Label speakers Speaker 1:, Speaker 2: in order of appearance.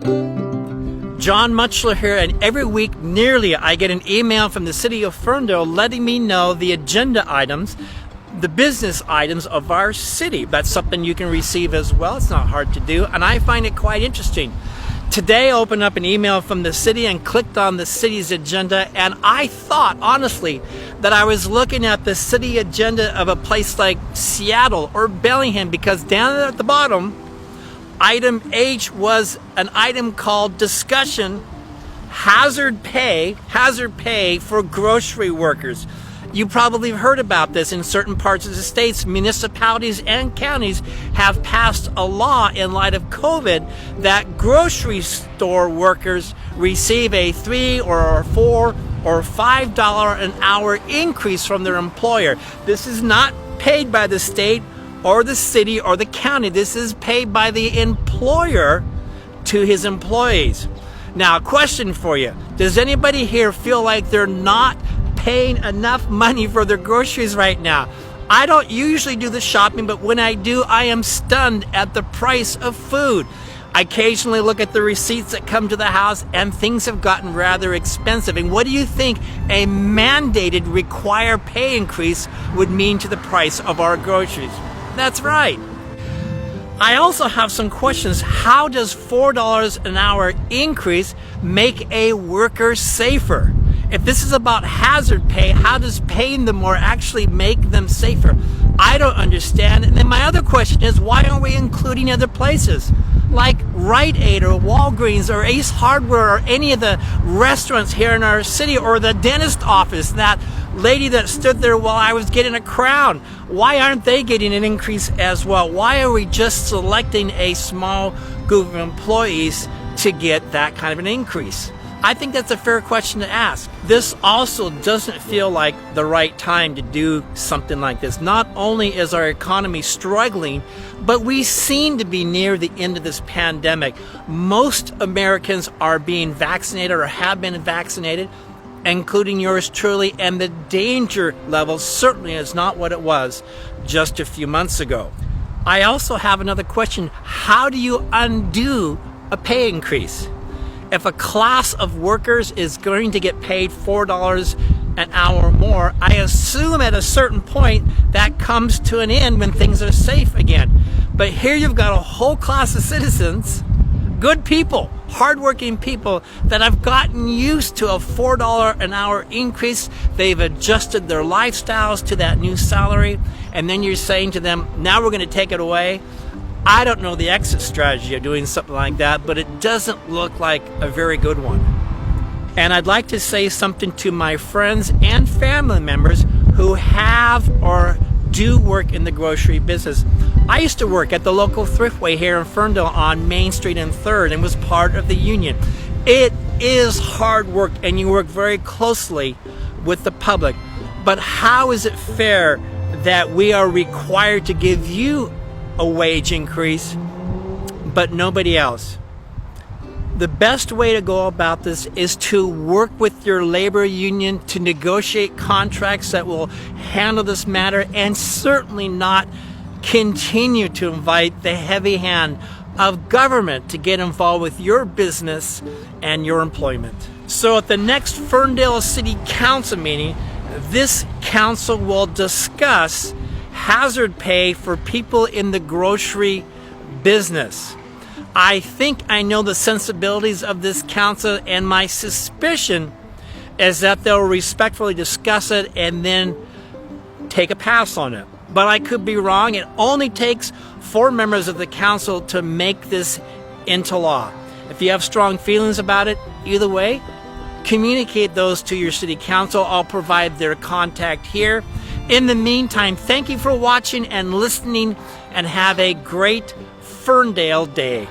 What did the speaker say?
Speaker 1: John Mutchler here, and every week nearly I get an email from the city of Ferndale letting me know the agenda items, the business items of our city. That's something you can receive as well. It's not hard to do, and I find it quite interesting. Today I opened up an email from the city and clicked on the city's agenda, and I thought, honestly, that I was looking at the city agenda of a place like Seattle or Bellingham, because down at the bottom, item H was an item called discussion, HazardPay for grocery workers. You probably have heard about this. In certain parts of the states, municipalities and counties have passed a law in light of COVID that grocery store workers receive a $3 or $4 or $5 an hour increase from their employer. This is not paid by the state or the city or the county. This is paid by the employer to his employees. Now, a question for you. Does anybody here feel like they're not paying enough money for their groceries right now? I don't usually do the shopping, but when I do, I am stunned at the price of food. I occasionally look at the receipts that come to the house, and things have gotten rather expensive. And what do you think a mandated required pay increase would mean to the price of our groceries? That's right. I also have some questions. How does $4 an hour increase make a worker safer? If this is about hazard pay, how does paying them more actually make them safer? I don't understand. And then my other question is, why aren't we including other places like Rite Aid or Walgreens or Ace Hardware or any of the restaurants here in our city, or the dentist office, that lady that stood there while I was getting a crown? Why aren't they getting an increase as well? Why are we just selecting a small group of employees to get that kind of an increase? I think that's a fair question to ask. This also doesn't feel like the right time to do something like this. Not only is our economy struggling, but we seem to be near the end of this pandemic. Most Americans are being vaccinated or have been vaccinated, including yours truly, and the danger level certainly is not what it was just a few months ago. I also have another question. How do you undo a pay increase? If a class of workers is going to get paid $4 an hour more, I assume at a certain point that comes to an end when things are safe again. But here you've got a whole class of citizens, good people, hardworking people, that have gotten used to a $4 an hour increase. They've adjusted their lifestyles to that new salary, and then you're saying to them, now we're going to take it away. I don't know the exit strategy of doing something like that, but it doesn't look like a very good one. And I'd like to say something to my friends and family members who have or do work in the grocery business. I used to work at the local Thriftway here in Ferndale on Main Street and 3rd, and was part of the union. It is hard work, and you work very closely with the public. But how is it fair that we are required to give you a wage increase, but nobody else? The best way to go about this is to work with your labor union to negotiate contracts that will handle this matter, and certainly not continue to invite the heavy hand of government to get involved with your business and your employment. So at the next Ferndale City Council meeting, this council will discuss hazard pay for people in the grocery business. I think I know the sensibilities of this council, and my suspicion is that they'll respectfully discuss it and then take a pass on it. But I could be wrong. It only takes 4 members of the council to make this into law. If you have strong feelings about it, either way, communicate those to your city council. I'll provide their contact here. In the meantime, thank you for watching and listening, and have a great Ferndale day.